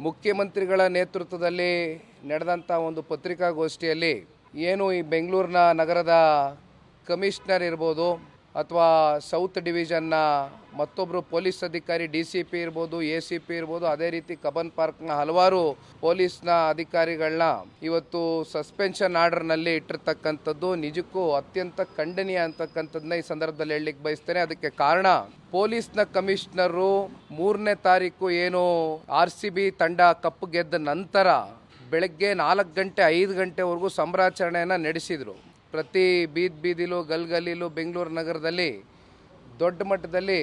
ಮುಖ್ಯಮಂತ್ರಿಗಳ ನೇತೃತ್ವದಲ್ಲಿ ನಡೆದಂಥ ಒಂದು ಪತ್ರಿಕಾಗೋಷ್ಠಿಯಲ್ಲಿ ಏನು ಈ ಬೆಂಗಳೂರಿನ ನಗರದ ಕಮಿಷನರ್ ಇರ್ಬೋದು ಅಥವಾ ಸೌತ್ ಡಿವಿಷನ್ನ ಮತ್ತೊಬ್ಬರು ಪೊಲೀಸ್ ಅಧಿಕಾರಿ DCP ಇರ್ಬೋದು, ACP ಇರ್ಬೋದು, ಅದೇ ರೀತಿ ಕಬ್ಬನ್ ಪಾರ್ಕ್ನ ಹಲವಾರು ಪೊಲೀಸ್ನ ಅಧಿಕಾರಿಗಳನ್ನ ಇವತ್ತು ಸಸ್ಪೆನ್ಷನ್ ಆರ್ಡರ್ನಲ್ಲಿ ಇಟ್ಟಿರ್ತಕ್ಕಂಥದ್ದು ನಿಜಕ್ಕೂ ಅತ್ಯಂತ ಖಂಡನೀಯ ಅಂತಕ್ಕಂಥದ್ದನ್ನ ಈ ಸಂದರ್ಭದಲ್ಲಿ ಹೇಳಲಿಕ್ಕೆ ಬಯಸ್ತೇನೆ. ಅದಕ್ಕೆ ಕಾರಣ ಪೊಲೀಸ್ನ ಕಮಿಷನರು 3ನೇ ತಾರೀಕು ಏನು RCB ತಂಡ ಕಪ್ಪು ಗೆದ್ದ ನಂತರ ಬೆಳಗ್ಗೆ 4 ಗಂಟೆ 5 ಗಂಟೆವರೆಗೂ ಸಂಭ್ರಮಾಚರಣೆಯನ್ನು ನಡೆಸಿದರು. ಪ್ರತಿ ಬೀದಿಲೂ ಗಲ್ಗಲಿಲೂ ಬೆಂಗಳೂರು ನಗರದಲ್ಲಿ ದೊಡ್ಡ ಮಟ್ಟದಲ್ಲಿ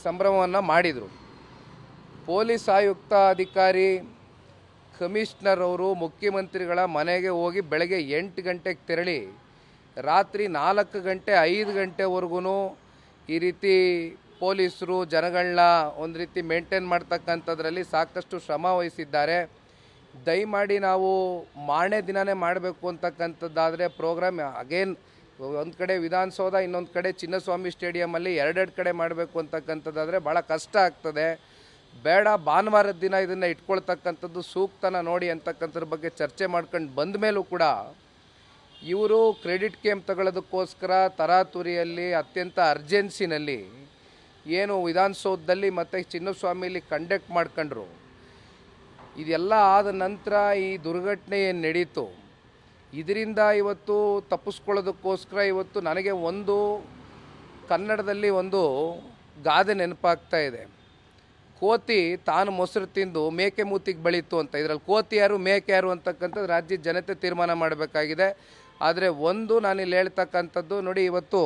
ಸಂಭ್ರಮವನ್ನು ಮಾಡಿದರು. ಪೊಲೀಸ್ ಆಯುಕ್ತ ಅಧಿಕಾರಿ ಕಮಿಷನರ್ ಅವರು ಮುಖ್ಯಮಂತ್ರಿಗಳ ಮನೆಗೆ ಹೋಗಿ ಬೆಳಗ್ಗೆ 8 ಗಂಟೆಗೆ ತೆರಳಿ ರಾತ್ರಿ 4 ಗಂಟೆ 5 ಗಂಟೆವರೆಗೂ ಈ ರೀತಿ ಪೊಲೀಸರು ಜನಗಳನ್ನ ಒಂದು ರೀತಿ ಮೇಂಟೈನ್ ಮಾಡ್ತಕ್ಕಂಥದ್ರಲ್ಲಿ ಸಾಕಷ್ಟು ಶ್ರಮ ವಹಿಸಿದ್ದಾರೆ. ದಯಮಾಡಿ ನಾವು ಮಾರನೇ ದಿನವೇ ಮಾಡಬೇಕು ಅಂತಕ್ಕಂಥದ್ದಾದರೆ ಪ್ರೋಗ್ರಾಮ್ ಅಗೇನ್ ಒಂದು ಕಡೆ ವಿಧಾನಸೌಧ, ಇನ್ನೊಂದು ಕಡೆ ಚಿನ್ನಸ್ವಾಮಿ ಸ್ಟೇಡಿಯಮಲ್ಲಿ ಎರಡೆರಡು ಕಡೆ ಮಾಡಬೇಕು ಅಂತಕ್ಕಂಥದ್ದಾದರೆ ಭಾಳ ಕಷ್ಟ ಆಗ್ತದೆ. ಬೇಡ, ಭಾನುವಾರದ ದಿನ ಇದನ್ನು ಇಟ್ಕೊಳ್ತಕ್ಕಂಥದ್ದು ಸೂಕ್ತನ ನೋಡಿ ಅಂತಕ್ಕಂಥದ್ರ ಬಗ್ಗೆ ಚರ್ಚೆ ಮಾಡ್ಕೊಂಡು ಬಂದ ಮೇಲೂ ಕೂಡ ಇವರು ಕ್ರೆಡಿಟ್ ಗೇಮ್ ತಗೊಳ್ಳೋದಕ್ಕೋಸ್ಕರ ತರಾತುರಿಯಲ್ಲಿ ಅತ್ಯಂತ ಅರ್ಜೆನ್ಸಿನಲ್ಲಿ ಏನು ವಿಧಾನಸೌಧದಲ್ಲಿ ಮತ್ತು ಚಿನ್ನಸ್ವಾಮಿಲಿ ಕಂಡಕ್ಟ್ ಮಾಡ್ಕೊಂಡ್ರು. ಇದೆಲ್ಲ ಆದ ನಂತರ ಈ ದುರ್ಘಟನೆ ಏನು ನಡೀತು, ಇದರಿಂದ ಇವತ್ತು ತಪ್ಪಿಸ್ಕೊಳ್ಳೋದಕ್ಕೋಸ್ಕರ ಇವತ್ತು ನನಗೆ ಒಂದು ಕನ್ನಡದಲ್ಲಿ ಒಂದು ಗಾದೆ ನೆನಪಾಗ್ತಾ ಇದೆ. ಕೋತಿ ತಾನು ಮೊಸರು ತಿಂದು ಮೇಕೆ ಮೂತಿಗೆ ಬೆಳೀತು ಅಂತ. ಇದರಲ್ಲಿ ಕೋತಿ ಯಾರು ಮೇಕೆ ಯಾರು ಅಂತಕ್ಕಂಥದ್ದು ರಾಜ್ಯದ ಜನತೆ ತೀರ್ಮಾನ ಮಾಡಬೇಕಾಗಿದೆ. ಆದರೆ ಒಂದು ನಾನಿಲ್ಲಿ ಹೇಳ್ತಕ್ಕಂಥದ್ದು ನೋಡಿ, ಇವತ್ತು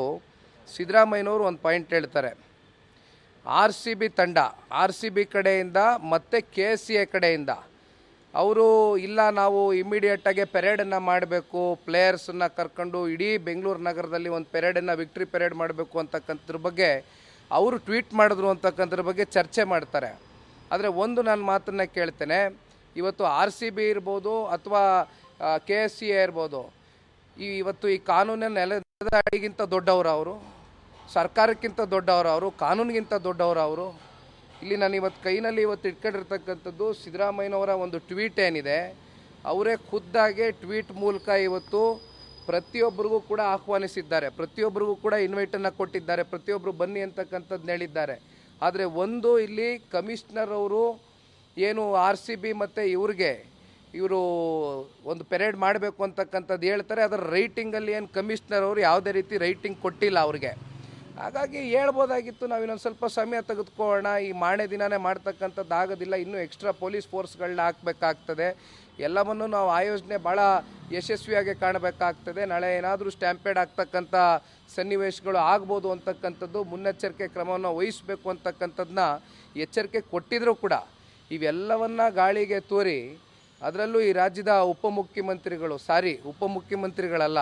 ಸಿದ್ದರಾಮಯ್ಯನವರು ಒಂದು ಪಾಯಿಂಟ್ ಹೇಳ್ತಾರೆ. RCB ತಂಡ RCB ಕಡೆಯಿಂದ ಮತ್ತು KCA ಕಡೆಯಿಂದ ಅವರು ಇಲ್ಲ, ನಾವು ಇಮಿಡಿಯೇಟಾಗಿ ಪೆರೇಡನ್ನು ಮಾಡಬೇಕು, ಪ್ಲೇಯರ್ಸನ್ನು ಕರ್ಕೊಂಡು ಇಡೀ ಬೆಂಗಳೂರು ನಗರದಲ್ಲಿ ಒಂದು ಪೆರೇಡನ್ನು ವಿಕ್ಟ್ರಿ ಪೆರೇಡ್ ಮಾಡಬೇಕು ಅಂತಕ್ಕಂಥದ್ರ ಬಗ್ಗೆ ಅವರು ಟ್ವೀಟ್ ಮಾಡಿದ್ರು ಅಂತಕ್ಕಂಥದ್ರ ಬಗ್ಗೆ ಚರ್ಚೆ ಮಾಡ್ತಾರೆ. ಆದರೆ ಒಂದು ನಾನು ಮಾತನ್ನು ಕೇಳ್ತೇನೆ, ಇವತ್ತು RCB ಇರ್ಬೋದು ಅಥವಾ KCA ಇರ್ಬೋದು, ಇವತ್ತು ಈ ಕಾನೂನಿನ ನೆಲದ ಅಡಿಗಿಂತ ದೊಡ್ಡವರು ಅವರು, ಸರ್ಕಾರಕ್ಕಿಂತ ದೊಡ್ಡವರು ಅವರು, ಕಾನೂನಿಗಿಂತ ದೊಡ್ಡವರು ಅವರು. ಇಲ್ಲಿ ನಾನು ಇವತ್ತು ಕೈನಲ್ಲಿ ಇಟ್ಕೊಂಡಿರ್ತಕ್ಕಂಥದ್ದು ಸಿದ್ದರಾಮಯ್ಯನವರ ಒಂದು ಟ್ವೀಟ್ ಏನಿದೆ, ಅವರೇ ಖುದ್ದಾಗೆ ಟ್ವೀಟ್ ಮೂಲಕ ಇವತ್ತು ಪ್ರತಿಯೊಬ್ಬರಿಗೂ ಕೂಡ ಆಹ್ವಾನಿಸಿದ್ದಾರೆ, ಪ್ರತಿಯೊಬ್ಬರಿಗೂ ಕೂಡ ಇನ್ವೈಟನ್ನು ಕೊಟ್ಟಿದ್ದಾರೆ, ಪ್ರತಿಯೊಬ್ಬರು ಬನ್ನಿ ಅಂತಕ್ಕಂಥದ್ದನ್ನ ಹೇಳಿದ್ದಾರೆ. ಆದರೆ ಒಂದು ಇಲ್ಲಿ ಕಮಿಷನರ್ ಅವರು ಏನು RCB ಮತ್ತು ಇವರು ಒಂದು ಪೆರೇಡ್ ಮಾಡಬೇಕು ಅಂತಕ್ಕಂಥದ್ದು ಹೇಳ್ತಾರೆ. ಅದರ ರೈಟಿಂಗಲ್ಲಿ ಏನು ಕಮಿಷನರ್ ಅವರು ಯಾವುದೇ ರೀತಿ ರೈಟಿಂಗ್ ಕೊಟ್ಟಿಲ್ಲ ಅವ್ರಿಗೆ. ಹಾಗಾಗಿ ಹೇಳ್ಬೋದಾಗಿತ್ತು, ನಾವು ಇನ್ನೊಂದು ಸ್ವಲ್ಪ ಸಮಯ ತೆಗೆದುಕೊಳ್ಳೋಣ, ಈ ಮಾರನೇ ದಿನವೇ ಮಾಡ್ತಕ್ಕಂಥದ್ದು ಆಗೋದಿಲ್ಲ, ಇನ್ನೂ ಎಕ್ಸ್ಟ್ರಾ ಪೊಲೀಸ್ ಫೋರ್ಸ್ಗಳನ್ನ ಹಾಕಬೇಕಾಗ್ತದೆ, ಎಲ್ಲವನ್ನೂ ನಾವು ಆಯೋಜನೆ ಭಾಳ ಯಶಸ್ವಿಯಾಗಿ ಕಾಣಬೇಕಾಗ್ತದೆ. ನಾಳೆ ಏನಾದರೂ ಸ್ಟ್ಯಾಂಪೇಡ್ ಆಗ್ತಕ್ಕಂಥ ಸನ್ನಿವೇಶಗಳು ಆಗ್ಬೋದು ಅಂತಕ್ಕಂಥದ್ದು ಮುನ್ನೆಚ್ಚರಿಕೆ ಕ್ರಮವನ್ನು ವಹಿಸಬೇಕು ಅಂತಕ್ಕಂಥದ್ದನ್ನ ಎಚ್ಚರಿಕೆ ಕೊಟ್ಟಿದ್ದರೂ ಕೂಡ ಇವೆಲ್ಲವನ್ನ ಗಾಳಿಗೆ ತೋರಿ ಅದರಲ್ಲೂ ಈ ರಾಜ್ಯದ ಉಪಮುಖ್ಯಮಂತ್ರಿಗಳಲ್ಲ,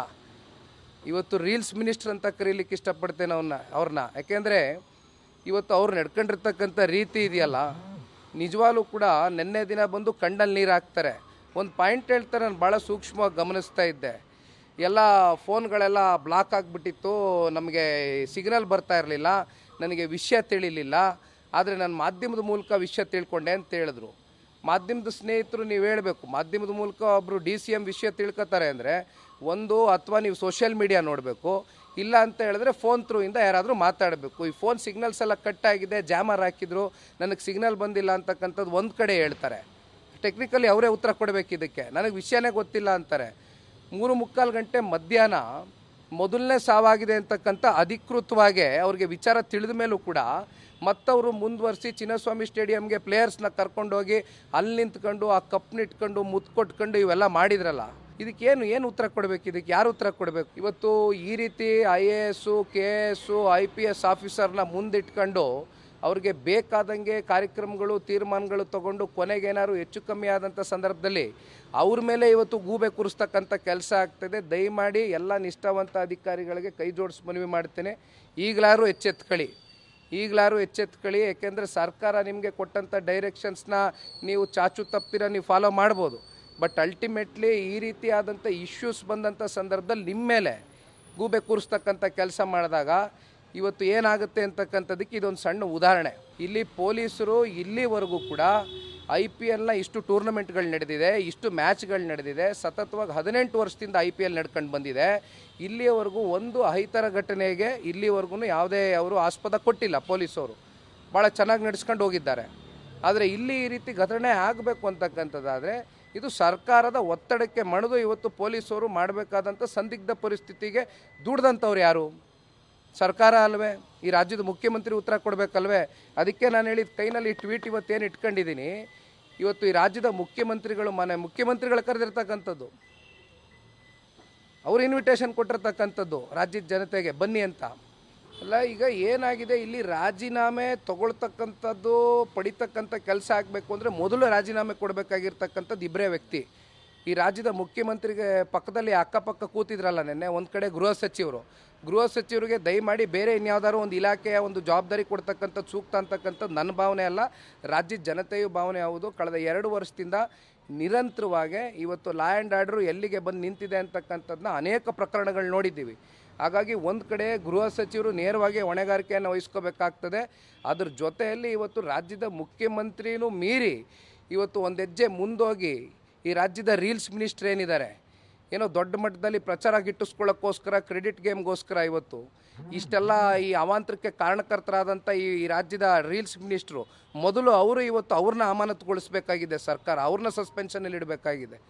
ಇವತ್ತು ರೀಲ್ಸ್ ಮಿನಿಸ್ಟರ್ ಅಂತ ಕರೀಲಿಕ್ಕೆ ಇಷ್ಟಪಡ್ತೇನೆ ಅವ್ರನ್ನ. ಯಾಕೆಂದರೆ ಇವತ್ತು ಅವ್ರು ನಡ್ಕೊಂಡಿರ್ತಕ್ಕಂಥ ರೀತಿ ಇದೆಯಲ್ಲ, ನಿಜವಾಗ್ಲೂ ಕೂಡ ನೆನ್ನೆ ದಿನ ಬಂದು ಕಣ್ಣಲ್ಲಿ ನೀರು ಹಾಕ್ತಾರೆ. ಒಂದು ಪಾಯಿಂಟ್ ಹೇಳ್ತಾರೆ, ನಾನು ಭಾಳ ಸೂಕ್ಷ್ಮವಾಗಿ ಗಮನಿಸ್ತಾ ಇದ್ದೆ. ಎಲ್ಲ ಫೋನ್ಗಳೆಲ್ಲ ಬ್ಲಾಕ್ ಆಗಿಬಿಟ್ಟಿತ್ತು, ನಮಗೆ ಸಿಗ್ನಲ್ ಬರ್ತಾ ಇರಲಿಲ್ಲ, ನನಗೆ ವಿಷಯ ತಿಳಿಲಿಲ್ಲ, ಆದರೆ ನಾನು ಮಾಧ್ಯಮದ ಮೂಲಕ ವಿಷಯ ತಿಳ್ಕೊಂಡೆ ಅಂತ ಹೇಳಿದ್ರು. ಮಾಧ್ಯಮದ ಸ್ನೇಹಿತರು ನೀವು ಹೇಳಬೇಕು, ಮಾಧ್ಯಮದ ಮೂಲಕ ಒಬ್ಬರು DCM ವಿಷಯ ತಿಳ್ಕೊತಾರೆ ಅಂದರೆ ಒಂದು ಅಥವಾ ನೀವು ಸೋಷಿಯಲ್ ಮೀಡಿಯಾ ನೋಡಬೇಕು, ಇಲ್ಲ ಅಂತ ಹೇಳಿದ್ರೆ ಫೋನ್ ಥ್ರೂಯಿಂದ ಯಾರಾದರೂ ಮಾತಾಡಬೇಕು. ಈ ಫೋನ್ ಸಿಗ್ನಲ್ಸ್ ಎಲ್ಲ ಕಟ್ ಆಗಿದೆ, ಜಾಮರ್ ಹಾಕಿದ್ರು, ನನಗೆ ಸಿಗ್ನಲ್ ಬಂದಿಲ್ಲ ಅಂತಕ್ಕಂಥದ್ದು ಒಂದು ಕಡೆ ಹೇಳ್ತಾರೆ. ಟೆಕ್ನಿಕಲಿ ಅವರೇ ಉತ್ತರ ಕೊಡಬೇಕು ಇದಕ್ಕೆ, ನನಗೆ ವಿಷಯನೇ ಗೊತ್ತಿಲ್ಲ ಅಂತಾರೆ. 3:45 ಗಂಟೆ ಮಧ್ಯಾಹ್ನ ಮೊದಲನೇ ಸಾವಾಗಿದೆ ಅಂತಕ್ಕಂಥ ಅಧಿಕೃತವಾಗಿ ಅವ್ರಿಗೆ ವಿಚಾರ ತಿಳಿದ ಮೇಲೂ ಕೂಡ ಮತ್ತವರು ಮುಂದುವರಿಸಿ ಚಿನ್ನಸ್ವಾಮಿ ಸ್ಟೇಡಿಯಂಗೆ ಪ್ಲೇಯರ್ಸ್ನ ಕರ್ಕೊಂಡೋಗಿ ಅಲ್ಲಿ ನಿಂತ್ಕೊಂಡು ಆ ಕಪ್ನಿಟ್ಕೊಂಡು ಮುತ್ಕೊಟ್ಕೊಂಡು ಇವೆಲ್ಲ ಮಾಡಿದ್ರಲ್ಲ, ಇದಕ್ಕೇನು ಉತ್ತರ ಕೊಡಬೇಕು? ಇದಕ್ಕೆ ಯಾರು ಉತ್ತರ ಕೊಡಬೇಕು? ಇವತ್ತು ಈ ರೀತಿ IAS, KS, IPS ಆಫೀಸರ್ನ ಮುಂದಿಟ್ಕೊಂಡು ಅವ್ರಿಗೆ ಬೇಕಾದಂಗೆ ಕಾರ್ಯಕ್ರಮಗಳು ತೀರ್ಮಾನಗಳು ತಗೊಂಡು ಕೊನೆಗೇನಾದ್ರು ಹೆಚ್ಚು ಕಮ್ಮಿ ಆದಂಥ ಸಂದರ್ಭದಲ್ಲಿ ಅವ್ರ ಮೇಲೆ ಇವತ್ತು ಗೂಬೆ ಕೂರಿಸ್ತಕ್ಕಂಥ ಕೆಲಸ ಆಗ್ತದೆ. ದಯಮಾಡಿ ಎಲ್ಲ ನಿಷ್ಠಾವಂತ ಅಧಿಕಾರಿಗಳಿಗೆ ಕೈ ಜೋಡಿಸಿ ಮನವಿ ಮಾಡ್ತೇನೆ, ಈಗಲಾರು ಎಚ್ಚೆತ್ಕೊಳ್ಳಿ. ಯಾಕೆಂದರೆ ಸರ್ಕಾರ ನಿಮಗೆ ಕೊಟ್ಟಂಥ ಡೈರೆಕ್ಷನ್ಸ್ನ ನೀವು ಚಾಚು ತಪ್ಪಿರ ನೀವು ಫಾಲೋ ಮಾಡ್ಬೋದು, ಬಟ್ ಅಲ್ಟಿಮೇಟ್ಲಿ ಈ ರೀತಿಯಾದಂಥ ಇಶ್ಯೂಸ್ ಬಂದಂಥ ಸಂದರ್ಭದಲ್ಲಿ ನಿಮ್ಮ ಮೇಲೆ ಗೂಬೆ ಕೂರಿಸ್ತಕ್ಕಂಥ ಕೆಲಸ ಮಾಡಿದಾಗ ಇವತ್ತು ಏನಾಗುತ್ತೆ ಅಂತಕ್ಕಂಥದ್ದಕ್ಕೆ ಇದೊಂದು ಸಣ್ಣ ಉದಾಹರಣೆ. ಇಲ್ಲಿ ಪೊಲೀಸರು ಇಲ್ಲಿವರೆಗೂ ಕೂಡ IPLನ ಇಷ್ಟು ಟೂರ್ನಮೆಂಟ್ಗಳು ನಡೆದಿದೆ, ಇಷ್ಟು ಮ್ಯಾಚ್ಗಳು ನಡೆದಿದೆ, ಸತತವಾಗಿ 18 ವರ್ಷದಿಂದ IPL ನಡ್ಕೊಂಡು ಬಂದಿದೆ. ಇಲ್ಲಿಯವರೆಗೂ ಒಂದು ಅಹಿತರ ಘಟನೆಗೆ ಇಲ್ಲಿವರೆಗೂ ಯಾವುದೇ ಅವರು ಆಸ್ಪದ ಕೊಟ್ಟಿಲ್ಲ. ಪೊಲೀಸವರು ಭಾಳ ಚೆನ್ನಾಗಿ ನಡೆಸ್ಕೊಂಡು ಹೋಗಿದ್ದಾರೆ. ಆದರೆ ಇಲ್ಲಿ ಈ ರೀತಿ ಘಟನೆ ಆಗಬೇಕು ಅಂತಕ್ಕಂಥದ್ದಾದರೆ ಇದು ಸರ್ಕಾರದ ಒತ್ತಡಕ್ಕೆ ಮಣಿದು ಇವತ್ತು ಪೊಲೀಸರು ಮಾಡಬೇಕಾದಂಥ ಸಂದಿಗ್ಧ ಪರಿಸ್ಥಿತಿಗೆ ದುಡ್ದಂಥವ್ರು ಯಾರು? ಸರ್ಕಾರ ಅಲ್ವೇ? ಈ ರಾಜ್ಯದ ಮುಖ್ಯಮಂತ್ರಿ ಉತ್ತರ ಕೊಡಬೇಕಲ್ವೇ? ಅದಕ್ಕೆ ನಾನು ಹೇಳಿದ ಕೈನಲ್ಲಿ ಟ್ವೀಟ್ ಇವತ್ತೇನು ಇಟ್ಕೊಂಡಿದ್ದೀನಿ, ಇವತ್ತು ಈ ರಾಜ್ಯದ ಮುಖ್ಯಮಂತ್ರಿಗಳು ಕರೆದಿರ್ತಕ್ಕಂಥದ್ದು, ಅವರು ಇನ್ವಿಟೇಷನ್ ಕೊಟ್ಟಿರ್ತಕ್ಕಂಥದ್ದು ರಾಜ್ಯದ ಜನತೆಗೆ ಬನ್ನಿ ಅಂತ ಅಲ್ಲ. ಈಗ ಏನಾಗಿದೆ, ಇಲ್ಲಿ ರಾಜೀನಾಮೆ ತಗೊಳ್ತಕ್ಕಂಥದ್ದು ಪಡಿತಕ್ಕಂಥ ಕೆಲಸ ಆಗಬೇಕು ಅಂದರೆ ಮೊದಲು ರಾಜೀನಾಮೆ ಕೊಡಬೇಕಾಗಿರ್ತಕ್ಕಂಥದ್ದು ಇಬ್ಬರೇ ವ್ಯಕ್ತಿ. ಈ ರಾಜ್ಯದ ಮುಖ್ಯಮಂತ್ರಿಗೆ ಪಕ್ಕದಲ್ಲಿ ಅಕ್ಕಪಕ್ಕ ಕೂತಿದ್ರಲ್ಲ ನೆನ್ನೆ, ಒಂದು ಕಡೆ ಗೃಹ ಸಚಿವರಿಗೆ ದಯಮಾಡಿ ಬೇರೆ ಇನ್ಯಾವುದಾದ್ರು ಒಂದು ಇಲಾಖೆಯ ಒಂದು ಜವಾಬ್ದಾರಿ ಕೊಡ್ತಕ್ಕಂಥದ್ದು ಸೂಕ್ತ ಅಂತಕ್ಕಂಥದ್ದು ನನ್ನ ಭಾವನೆ ಅಲ್ಲ, ರಾಜ್ಯದ ಜನತೆಯು ಭಾವನೆ ಹೌದು. ಕಳೆದ 2 ವರ್ಷದಿಂದ ನಿರಂತರವಾಗಿ ಇವತ್ತು ಲಾ ಆ್ಯಂಡ್ ಆರ್ಡ್ರು ಎಲ್ಲಿಗೆ ಬಂದು ನಿಂತಿದೆ ಅಂತಕ್ಕಂಥದ್ದನ್ನ ಅನೇಕ ಪ್ರಕರಣಗಳು ನೋಡಿದ್ದೀವಿ. ಹಾಗಾಗಿ ಒಂದು ಕಡೆ ಗೃಹ ಸಚಿವರು ನೇರವಾಗಿ ಹೊಣೆಗಾರಿಕೆಯನ್ನು ವಹಿಸ್ಕೋಬೇಕಾಗ್ತದೆ. ಅದ್ರ ಜೊತೆಯಲ್ಲಿ ಇವತ್ತು ರಾಜ್ಯದ ಮುಖ್ಯಮಂತ್ರಿನೂ ಮೀರಿ ಇವತ್ತು ಒಂದು ಹೆಜ್ಜೆ ಮುಂದೋಗಿ ಈ ರಾಜ್ಯದ ರೀಲ್ಸ್ ಮಿನಿಸ್ಟ್ರ್ ಏನಿದ್ದಾರೆ, ಏನೋ ದೊಡ್ಡ ಮಟ್ಟದಲ್ಲಿ ಪ್ರಚಾರ ಗಿಟ್ಟಿಸ್ಕೊಳ್ಳೋಕ್ಕೋಸ್ಕರ, ಕ್ರೆಡಿಟ್ ಗೇಮ್ಗೋಸ್ಕರ ಇವತ್ತು ಇಷ್ಟೆಲ್ಲ ಈ ಅವಾಂತರಕ್ಕೆ ಕಾರಣಕರ್ತರಾದಂಥ ಈ ರಾಜ್ಯದ ರೀಲ್ಸ್ ಮಿನಿಸ್ಟ್ರು ಮೊದಲು ಅವರು ಇವತ್ತು ಅವ್ರನ್ನ ಅಮಾನತುಗೊಳಿಸಬೇಕಾಗಿದೆ ಸರ್ಕಾರ, ಅವ್ರನ್ನ ಸಸ್ಪೆನ್ಷನಲ್ಲಿ ಇಡಬೇಕಾಗಿದೆ.